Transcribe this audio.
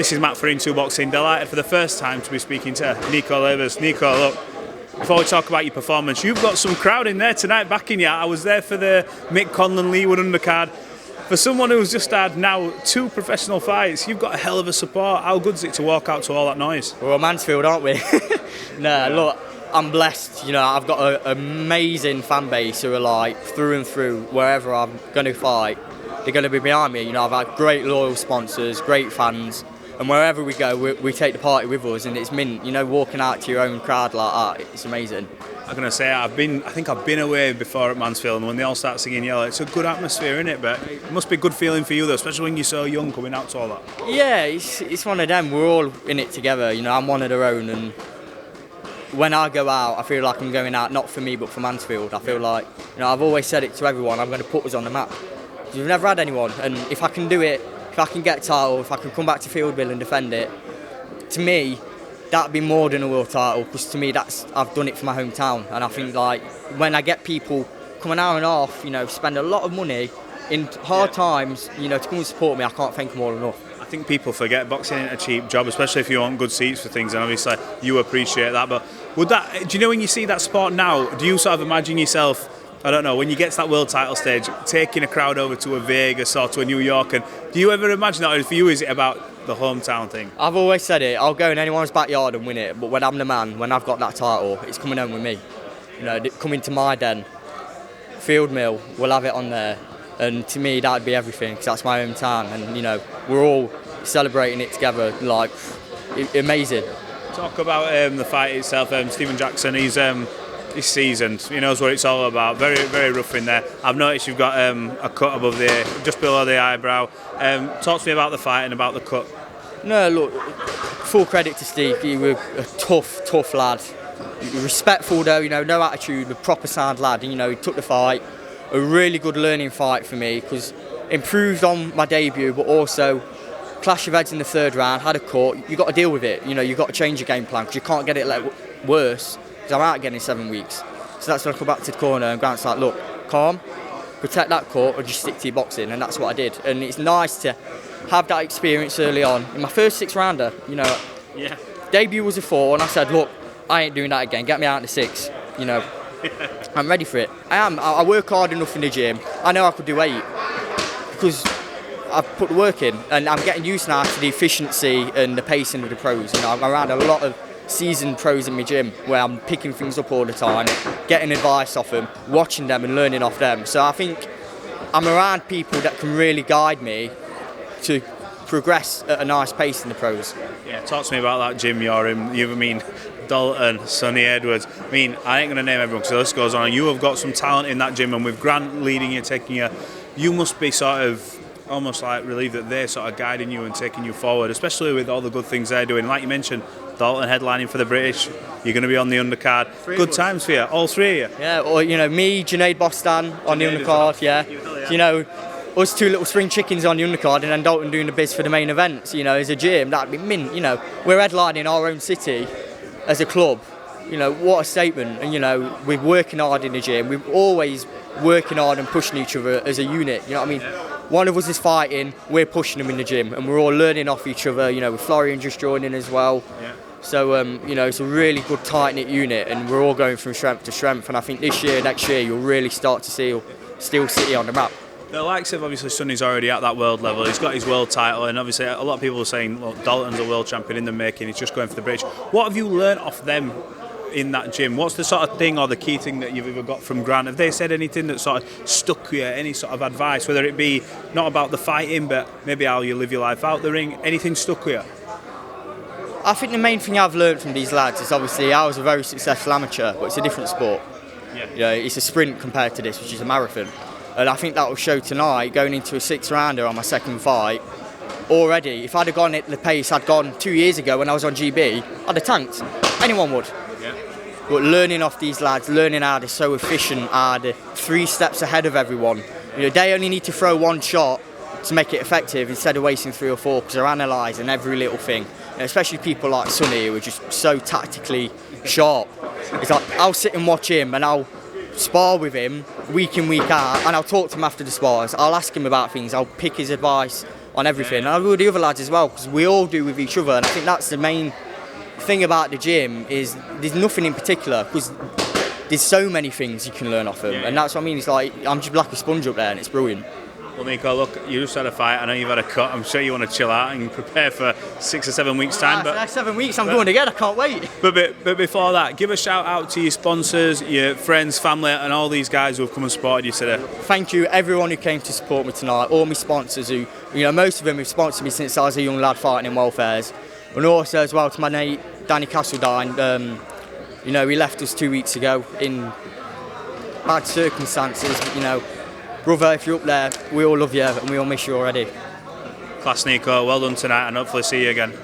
This is Matt for Into Boxing. Delighted for the first time to be speaking to Nico Leivars. Nico, look, before we talk about your performance, you've got some crowd in there tonight backing you. I was there for the Mick Conlon-Leewood undercard. For someone who's just had now 2 professional fights, you've got a hell of a support. How good is it to walk out to all that noise? We're Mansfield, aren't we? Look, I'm blessed. I've got an amazing fan base who are like through and through. Wherever I'm going to fight, they're going to be behind me. I've had great loyal sponsors, great fans, and wherever we go, we take the party with us, and it's mint. Walking out to your own crowd like that, it's amazing. I'm going to say I think I've been away before at Mansfield, and when they all start singing Yellow, it's a good atmosphere, isn't it? But it must be a good feeling for you though, especially when you're so young coming out to all that. Yeah, it's one of them. We're all in it together. I'm one of their own, and when I go out, I feel like I'm going out not for me but for Mansfield. I feel like, I've always said it to everyone, I'm going to put us on the map. We've never had anyone, and if I can do it, if I can get a title, if I can come back to Fieldville and defend it, to me, that'd be more than a world title, because to me, I've done it for my hometown. And I think like when I get people come an hour and a half, spend a lot of money in hard times, to come and support me, I can't thank them all enough. I think people forget boxing ain't a cheap job, especially if you want good seats for things, and obviously you appreciate that. But do you know when you see that sport now, do you sort of imagine yourself, I don't know, when you get to that world title stage, taking a crowd over to a Vegas or to a New York, and do you ever imagine that, or for you is it about the hometown thing? I've always said it, I'll go in anyone's backyard and win it, but when I'm the man, when I've got that title, it's coming home with me. Coming to my den, Field Mill, we'll have it on there, and to me that'd be everything, because that's my hometown, and we're all celebrating it together, like, amazing. Talk about the fight itself. Stephen Jackson, he's seasoned. He knows what it's all about. Very, very rough in there. I've noticed you've got a cut above just below the eyebrow. Talk to me about the fight and about the cut. No, look, full credit to Steve. He was a tough lad. Respectful though, no attitude, a proper sound lad. He took the fight. A really good learning fight for me, because improved on my debut, but also clash of heads in the 3rd round, had a cut. You've got to deal with it. You've got to change your game plan, because you can't get it worse, because I'm out again in 7 weeks. So that's when I come back to the corner and Grant's like, look, calm, protect that cut, or just stick to your boxing, and that's what I did. And it's nice to have that experience early on. In my first 6-rounder, debut was a 4, and I said, look, I ain't doing that again, get me out in the 6, I'm ready for it. I work hard enough in the gym. I know I could do 8, because I've put the work in, and I'm getting used now to the efficiency and the pacing of the pros. I'm around a lot of seasoned pros in my gym where I'm picking things up all the time, getting advice off them, watching them and learning off them. So I think I'm around people that can really guide me to progress at a nice pace in the pros. Yeah, talk to me about that gym you're in. Dalton, Sonny Edwards. I ain't going to name everyone because the list goes on. You have got some talent in that gym, and with Grant leading you, taking you, you must be sort of almost like relieved that they're sort of guiding you and taking you forward, especially with all the good things they're doing. Like you mentioned, Dalton headlining for the British, you're going to be on the undercard. Good times for you, all 3 of you. Yeah, or me, Junaid Bostan on the undercard, yeah. Us 2 little spring chickens on the undercard, and then Dalton doing the biz for the main events, as a gym, that'd be mint. We're headlining our own city as a club. What a statement. And we're working hard in the gym, we're always working hard and pushing each other as a unit, you know what I mean? One of us is fighting, we're pushing them in the gym, and we're all learning off each other, with Florian just joining as well. Yeah. So, it's a really good tight-knit unit, and we're all going from strength to strength, and I think this year, next year, you'll really start to see Steel City on the map. The likes of, obviously, Sonny's already at that world level. He's got his world title, and obviously a lot of people are saying, look, Dalton's a world champion in the making, he's just going for the British. What have you learnt off them in that gym? What's the sort of thing or the key thing that you've ever got from Grant? Have they said anything that sort of stuck with you, any sort of advice, whether it be not about the fighting, but maybe how you live your life out the ring? Anything stuck with you? I think the main thing I've learned from these lads is obviously I was a very successful amateur, but it's a different sport. Yeah. It's a sprint compared to this, which is a marathon. And I think that will show tonight, going into a 6-rounder on my 2nd fight. Already, if I'd have gone at the pace I'd gone 2 years ago when I was on GB, I'd have tanked. Anyone would. Yeah. But learning off these lads, learning how they're so efficient, how they're 3 steps ahead of everyone. They only need to throw 1 shot to make it effective instead of wasting 3 or 4, because they're analysing every little thing. Especially people like Sonny, who are just so tactically sharp. It's like, I'll sit and watch him, and I'll spar with him week in, week out, and I'll talk to him after the spars. I'll ask him about things, I'll pick his advice on everything. And I will with the other lads as well, because we all do with each other. And I think that's the main thing about the gym, is there's nothing in particular, because there's so many things you can learn off them. And that's what I mean. It's like, I'm just like a sponge up there, and it's brilliant. Well, Nico, look, you just had a fight. I know you've had a cut. I'm sure you want to chill out and prepare for 6 or 7 weeks' time. But 7 weeks, I'm going again. I can't wait. But before that, give a shout out to your sponsors, your friends, family, and all these guys who have come and supported you today. Thank you, everyone who came to support me tonight. All my sponsors who, most of them have sponsored me since I was a young lad fighting in welfares. And also as well to my mate Danny Castledine. He left us 2 weeks ago in bad circumstances. But, brother, if you're up there, we all love you and we all miss you already. Class, Nico. Well done tonight, and hopefully see you again.